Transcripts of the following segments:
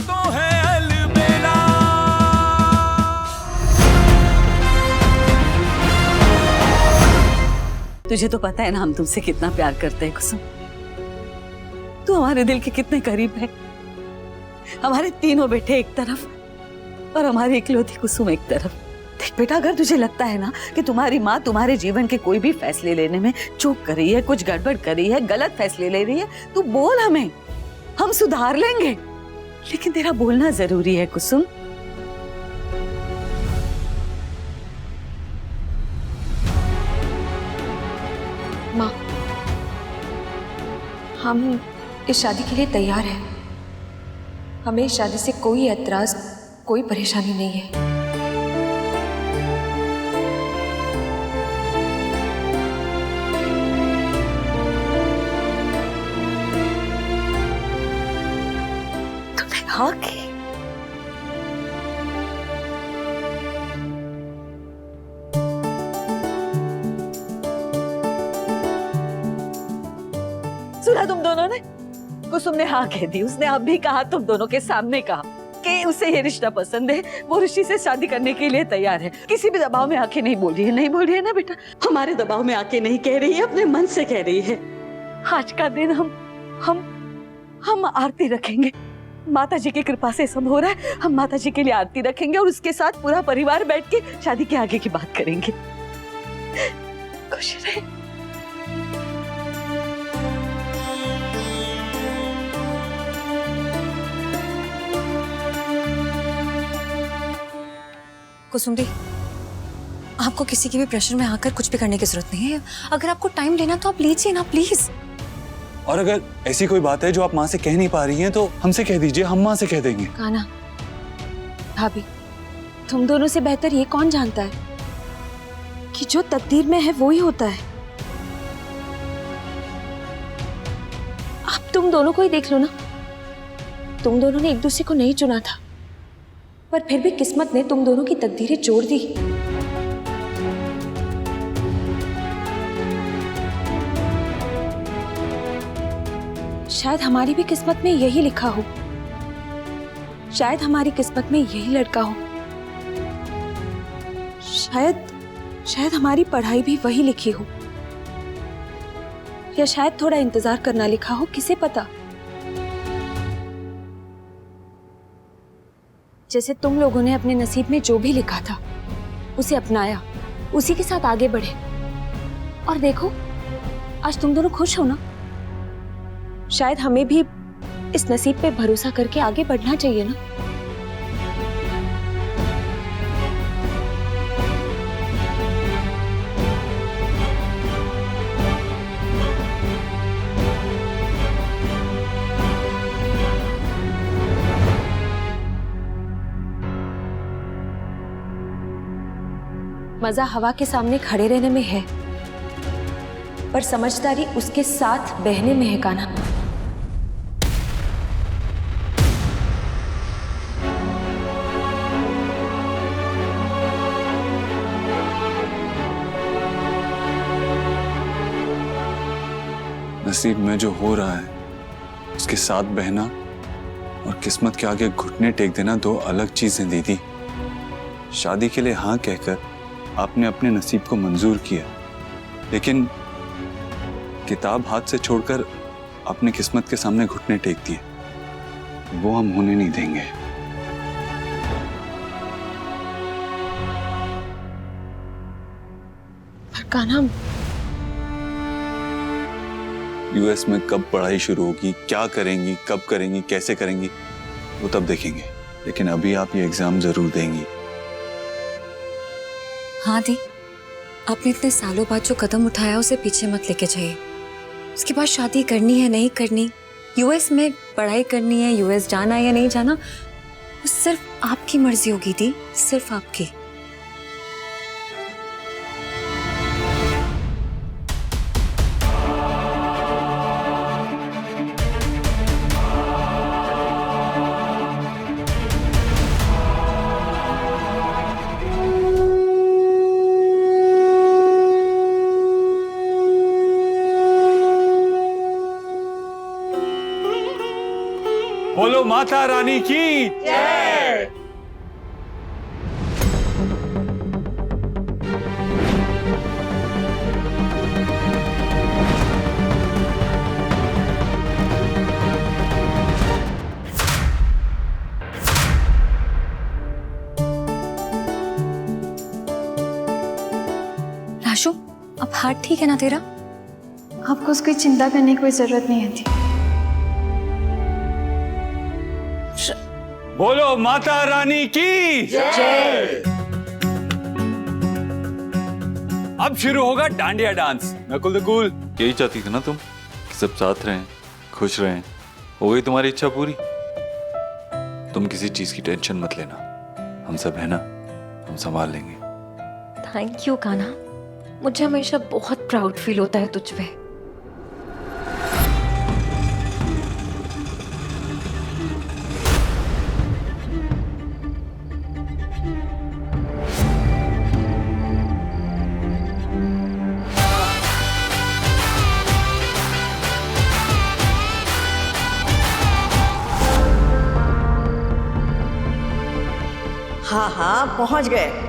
तो है अलबेला। तुझे तो पता है ना हम तुमसे कितना प्यार करते हैं कुसुम। तू हमारे दिल के कितने करीब है। हमारे तीनों बेटे एक तरफ और हमारी इकलौती कुसुम एक तरफ। देख बेटा, अगर तुझे लगता है ना कि तुम्हारी माँ तुम्हारे जीवन के कोई भी फैसले लेने में चूक कर रही है, कुछ गड़बड़ कर रही है, गलत फैसले ले रही है, तू बोल हमें, हम सुधार लेंगे। लेकिन तेरा बोलना जरूरी है कुसुम। माँ, हम इस शादी के लिए तैयार हैं। हमें इस शादी से कोई ऐतराज, कोई परेशानी नहीं है। तुमने हाँ की? सुना तुम दोनों ने? कुसुम ने हाँ कह दी। उसने अब भी कहा, तुम दोनों के सामने कहा कि उसे ये रिश्ता पसंद है, वो ऋषि से शादी करने के लिए तैयार है। किसी भी दबाव में आके नहीं बोल रही है, नहीं बोल रही है ना बेटा? हमारे दबाव में आके नहीं कह रही है, अपने मन से कह रही है। आज का दिन हम आरती रखेंगे। माता जी की कृपा से सब हो रहा है। हम माता जी के लिए आरती रखेंगे और उसके साथ पूरा परिवार बैठ के शादी के आगे की बात करेंगे। खुश रहे। कुसुम दी, आपको किसी के भी प्रेशर में आकर कुछ भी करने की जरूरत नहीं है। अगर आपको टाइम लेना तो आप लीजिए ना, प्लीज। और अगर ऐसी कोई बात है जो आप माँ से कह नहीं पा रही हैं तो हमसे कह दीजिए, हम माँ से कह देंगे। कान्हा, भाभी, तुम दोनों से बेहतर ये कौन जानता है कि जो तकदीर में है वो ही होता है। आप तुम दोनों को ही देख लो ना। तुम दोनों ने एक दूसरे को नहीं चुना था, पर फिर भी किस्मत ने तुम दोनों की तकदीरें जोड़ दी। शायद हमारी भी किस्मत में यही लिखा हो। शायद हमारी किस्मत में यही लड़का हो। शायद हमारी पढ़ाई भी वही लिखी हो, या शायद थोड़ा इंतजार करना लिखा हो, किसे पता। जैसे तुम लोगों ने अपने नसीब में जो भी लिखा था उसे अपनाया, उसी के साथ आगे बढ़े, और देखो आज तुम दोनों खुश हो ना। शायद हमें भी इस नसीब पे भरोसा करके आगे बढ़ना चाहिए ना। मजा हवा के सामने खड़े रहने में है, पर समझदारी उसके साथ बहने में है कान्हा। नसीब में जो हो रहा है उसके साथ बहना और किस्मत के आगे घुटने टेक देना दो अलग चीजें दीदी। शादी के लिए हाँ कहकर आपने अपने नसीब को मंजूर किया, लेकिन किताब हाथ से छोड़कर अपने किस्मत के सामने घुटने टेक दिए। वो हम होने नहीं देंगे। पर कान्हा, यूएस में कब पढ़ाई शुरू होगी, क्या करेंगी, कब करेंगी, कैसे करेंगी, वो तब देखेंगे। लेकिन अभी आप ये एग्जाम जरूर देंगी। हाँ दी, आपने इतने सालों बाद जो कदम उठाया उसे पीछे मत लेके जाइए। उसके बाद शादी करनी है नहीं करनी, यूएस में पढ़ाई करनी है, यूएस जाना है या नहीं जाना, वो सिर्फ आपकी मर्जी होगी दी, सिर्फ आपकी। बोलो माता रानी की जय। राशु, अब हार्ट ठीक है ना तेरा? आपको उसकी चिंता करने की कोई जरूरत नहीं है थी। बोलो माता रानी की जय। अब शुरू होगा dandiya dance. Nakul the cool, यही चाहती थी ना तुम कि सब साथ रहें, खुश रहें। हो गई तुम्हारी इच्छा पूरी। तुम किसी चीज की टेंशन मत लेना, हम सब है ना, हम संभाल लेंगे। थैंक यू कान्हा, मुझे हमेशा बहुत प्राउड फील होता है तुझ पे। हाँ हाँ पहुंच गए।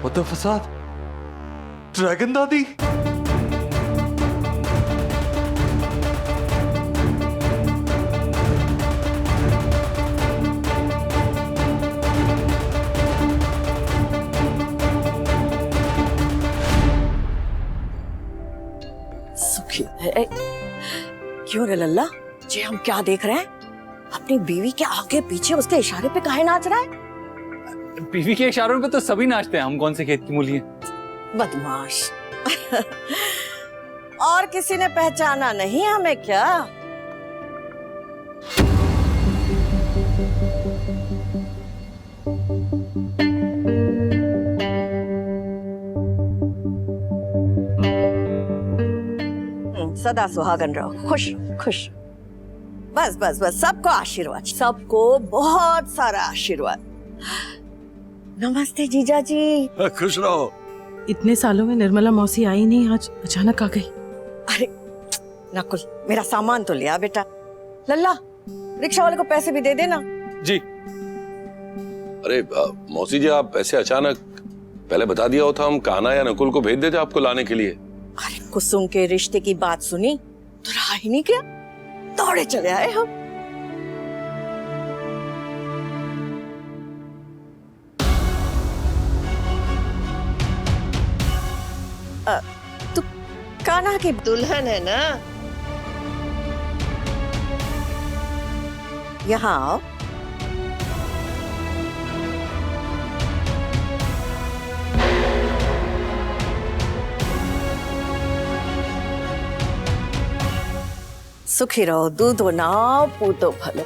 What the फसाद? ड्रैगन दादी? सुखी है। क्यों रे लल्ला, जे हम क्या देख रहे हैं? अपनी बीवी के आगे पीछे उसके इशारे पे काहे नाच रहा है? बीवी के इशारों पे तो सभी नाचते हैं, हम कौन से खेत की मूली हैं? बदमाश। और किसी ने पहचाना नहीं हमें क्या? सदा सुहागन रहो, खुश रहो, खुश रहो। बस बस बस, सबको आशीर्वाद, सबको बहुत सारा आशीर्वाद। नमस्ते जीजा जी। खुश रहो। इतने सालों में निर्मला मौसी आई नहीं, आज अचानक आ गई। अरे नकुल, मेरा सामान तो लिया बेटा। लल्ला, रिक्शा वाले को पैसे भी दे देना। जी। अरे मौसी जी, आप ऐसे अचानक पहले बता दिया होता, हम कान्हा या नकुल को भेज देते आपको लाने के लिए। अरे कुसुम के रिश्ते की बात सुनी तो रहा ही नहीं क्या, दौड़े चले आए हम। तू कान्हा की दुल्हन है ना? यहाँ आओ। सुखी रहो, दूध बनाओ, पूतो फलो।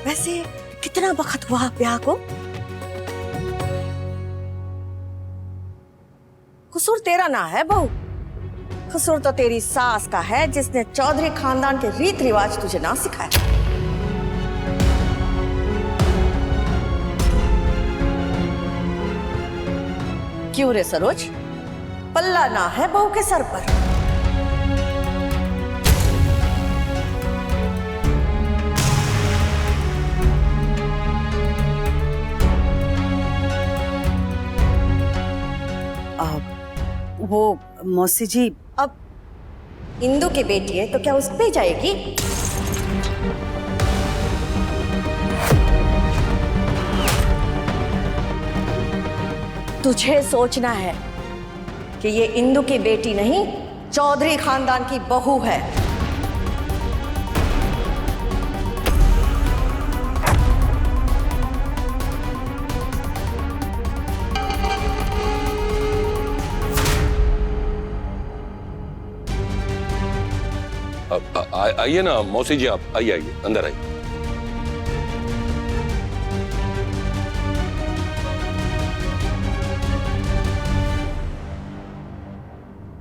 वैसे कितना वक्त हुआ ब्याह को? कसूर तेरा ना है बहू, कसूर तो तेरी सास का है, जिसने चौधरी खानदान के रीत रिवाज तुझे ना सिखाया। क्यों रे सरोज, पल्ला ना है बहू के सर पर? वो मौसी जी, अब इंदु की बेटी है तो क्या उस पे जाएगी? तुझे सोचना है कि ये इंदु की बेटी नहीं, चौधरी खानदान की बहू है। आइए ना मौसी जी, आप आइए आइए अंदर आइए।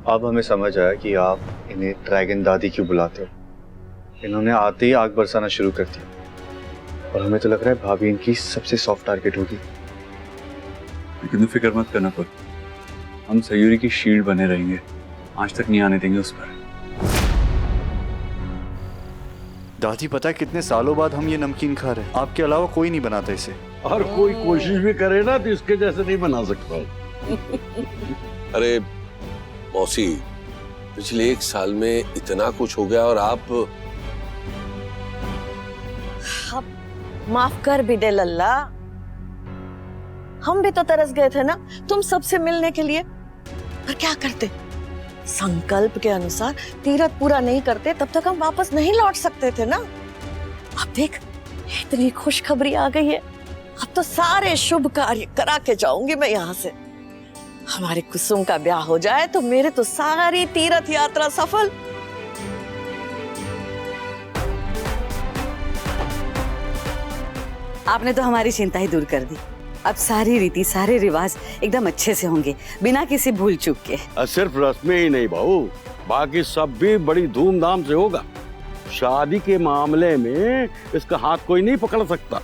अब हमें समझ आया कि आप इन्हें ड्रैगन दादी क्यों बुलाते हो। इन्होंने आते ही आग बरसाना शुरू कर दिया और हमें तो लग रहा है भाभी इनकी सबसे सॉफ्ट टारगेट होगी। लेकिन तो फिक्र मत करना, पर हम सयूरी की शील्ड बने रहेंगे, आज तक नहीं आने देंगे उस पर। दादी पता है कितने सालों बाद हम ये नमकीन खा रहे हैं, आपके अलावा कोई नहीं बनाता इसे। और कोई कोशिश भी करे ना तो इसके जैसे नहीं बना सकता। अरे मौसी, पिछले 1 साल में इतना कुछ हो गया और आप माफ कर भी दे लल्ला, हम भी तो तरस गए थे ना तुम सबसे मिलने के लिए, पर क्या करते, संकल्प के अनुसार तीरथ पूरा नहीं करते तब तक हम वापस नहीं लौट सकते थे ना। अब देख इतनी खुशखबरी आ गई है, अब तो सारे शुभ कार्य करा के जाऊंगी मैं यहाँ से। हमारे कुसुम का ब्याह हो जाए तो मेरे तो सारी तीर्थ यात्रा सफल। आपने तो हमारी चिंता ही दूर कर दी। अब सारी रीति सारे रिवाज एकदम अच्छे से होंगे, बिना किसी भूल चूक के। सिर्फ रस्में ही नहीं बहू, बाकी सब भी बड़ी धूमधाम से होगा। शादी के मामले में इसका हाथ कोई नहीं पकड़ सकता।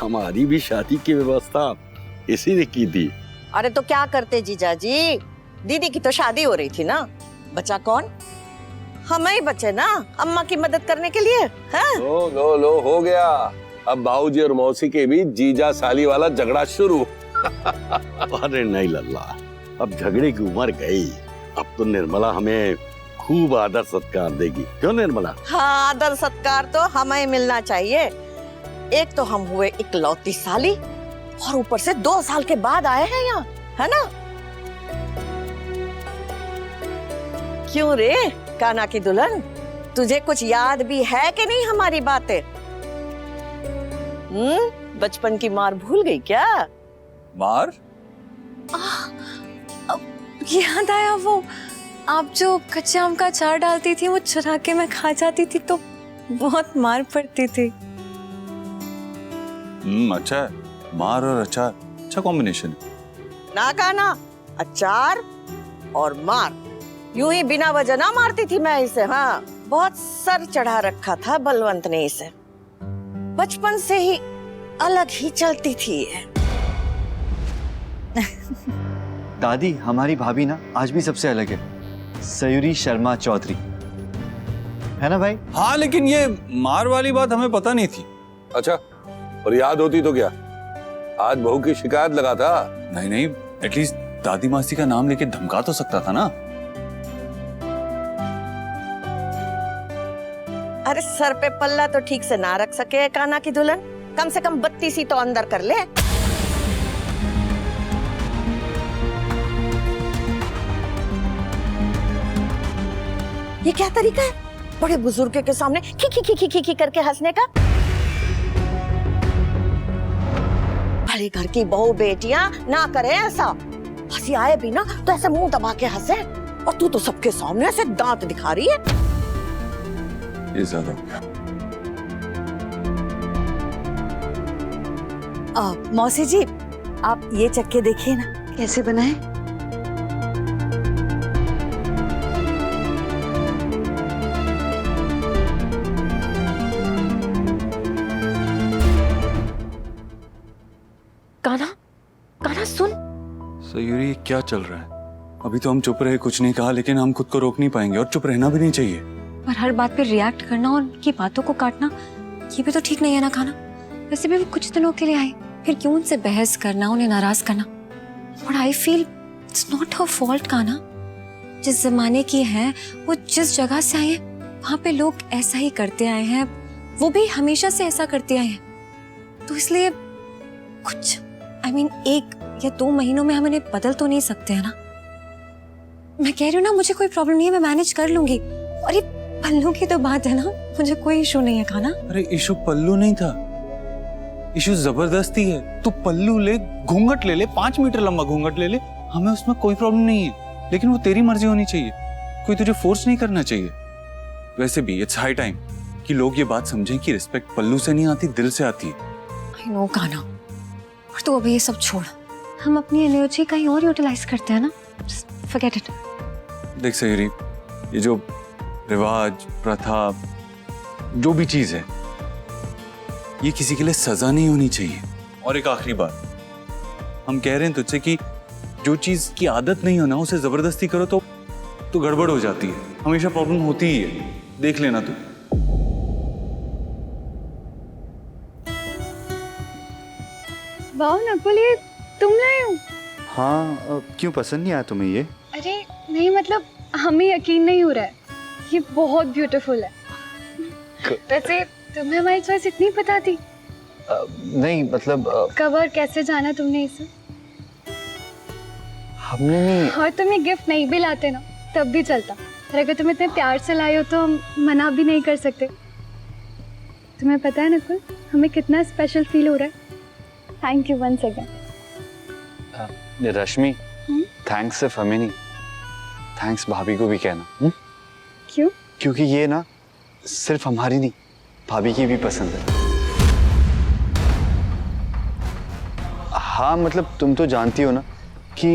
हमारी भी शादी की व्यवस्था इसी ने की थी। अरे तो क्या करते जीजाजी, दीदी की तो शादी हो रही थी ना, बचा कौन? हम ही बचे ना अम्मा की मदद करने के लिए। हाँ? लो हो गया। अब बाबूजी और मौसी के बीच जीजा साली वाला झगड़ा शुरू। अरे नहीं लल्ला, अब झगड़े की उम्र गई। अब तो निर्मला हमें खूब आदर सत्कार देगी, क्यों निर्मला? हाँ, आदर सत्कार तो हमें मिलना चाहिए। एक तो हम हुए इकलौती साली और ऊपर से 2 साल के बाद आए हैं यहाँ, है ना? क्यों रे कान्हा की दुल्हन, तुझे कुछ याद भी है कि नहीं हमारी बातें? बचपन की मार भूल गई क्या? मार? याद आया वो, आप जो कच्चे आम का अचार डालती थी वो चुरा के मैं खा जाती थी तो बहुत मार पड़ती थी। अच्छा है, मार और अचार अच्छा कॉम्बिनेशन। ना कान्हा, अचार और मार, यूं ही बिना वजह ना मारती थी मैं इसे। हाँ, बहुत सर चढ़ा रखा था बलवंत ने इसे, बचपन से ही अलग ही चलती थी ये। दादी हमारी भाभी ना आज भी सबसे अलग है, सयूरी शर्मा चौधरी, है ना भाई? हाँ, लेकिन ये मार वाली बात हमें पता नहीं थी। अच्छा, और याद होती तो क्या, आज बहू की शिकायत लगा था। नहीं, एटलीस्ट दादी मासी का नाम लेके धमका तो सकता था ना। अरे सर पे पल्ला तो ठीक से ना रख सके कान्हा की दुल्हन, कम से कम 32 ही तो अंदर कर ले। ये क्या तरीका है बड़े बुजुर्ग के सामने खी करके हंसने का? भले घर की बहू बेटियां ना करे ऐसा, हंसी आए भी ना तो ऐसे मुंह दबा के हंसे, और तू तो सबके सामने ऐसे दांत दिखा रही है। ये ज्यादा हो गया। मौसी जी, आप ये चक्के देखिए ना कैसे बनाए। कान्हा सुन। सयूरी क्या चल रहा है? अभी तो हम चुप रहे, कुछ नहीं कहा, लेकिन हम खुद को रोक नहीं पाएंगे और चुप रहना भी नहीं चाहिए। पर हर बात पे रिएक्ट करना और उनकी बातों को काटना, ये भी तो ठीक नहीं है ना कान्हा। वैसे भी वो कुछ दिनों के लिए आई, फिर क्यों उनसे बहस करना, उन्हें नाराज करना? But I feel it's not her fault Kanha. जिस जमाने की हैं, वो जिस जगह से आए हैं, वहां पे लोग ऐसा ही करते आए हैं, वो भी हमेशा से ऐसा करते आए हैं। तो इसलिए कुछ एक या 2 महीनों में हम इन्हें बदल तो नहीं सकते हैं ना। मैं कह रही हूँ ना, मुझे कोई प्रॉब्लम नहीं है, मैं मैनेज कर लूंगी। और ये पल्लू की तो बात है ना, मुझे कोई इशू नहीं है खाना। अरे इशू पल्लू नहीं था, इशू जबरदस्ती है। तू पल्लू ले, घूंघट ले ले, 5 मीटर लंबा घूंघट ले ले, हमें उसमें कोई प्रॉब्लम नहीं है, लेकिन वो तेरी मर्जी होनी चाहिए, कोई तुझे फोर्स नहीं करना चाहिए। वैसे भी इट्स हाई टाइम कि लोग ये बात समझें कि रिस्पेक्ट पल्लू से नहीं आती, दिल से आती है। आई नो काना, और तू अभी ये सब छोड़, हम अपनी एनर्जी कहीं और यूटिलाइज करते हैं ना, फॉरगेट इट। देख सहेरी, ये जो रिवाज, प्रथा, जो भी चीज है, ये किसी के लिए सजा नहीं होनी चाहिए। और एक आखिरी बात, हम कह रहे हैं तुझसे कि जो चीज की आदत नहीं हो ना, उसे जबरदस्ती करो तो गड़बड़ हो जाती है, हमेशा प्रॉब्लम होती ही है, देख लेना तू। वाह नकुल, ये तुम लाए हो? हाँ, क्यों पसंद नहीं आया तुम्हें ये? अरे नहीं, मतलब हमें यकीन नहीं हो रहा है, ये बहुत ब्यूटीफुल है। वैसे तुम्हें हमारी चॉइस इतनी पता थी? नहीं मतलब कब और कैसे जाना तुमने इसे? हमने नहीं। और तुम ये गिफ्ट नहीं भी लाते ना तब भी चलता, और अगर तुम इतने प्यार से लाए हो तो हम मना भी नहीं कर सकते। तुम्हें पता है नकुल, हमें कितना स्पेशल फील हो रहा है। Thank you once again. Rashmi, thanks सिर्फ हमें नहीं, थैंक्स भाभी को भी कहना। क्यों? क्योंकि ये ना सिर्फ हमारी नहीं, भाभी की भी पसंद है। हाँ मतलब तुम तो जानती हो ना कि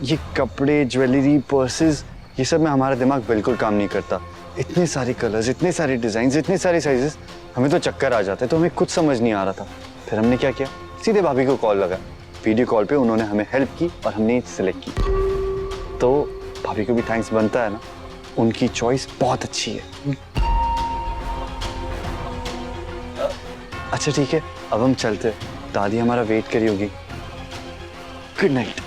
ये कपड़े, ज्वेलरी, पर्सेस, ये सब में हमारा दिमाग बिल्कुल काम नहीं करता। इतने सारे कलर्स, इतने सारे डिजाइन, इतने सारे साइजेस, हमें तो चक्कर आ जाते, तो हमें कुछ समझ नहीं आ रहा था। फिर हमने क्या किया, सीधे भाभी को कॉल लगा, वीडियो कॉल पे उन्होंने हमें हेल्प की और हमने सिलेक्ट की। तो भाभी को भी थैंक्स बनता है ना, उनकी चॉइस बहुत अच्छी है। अच्छा ठीक है, अब हम चलते हैं, दादी हमारा वेट करी होगी। Good night.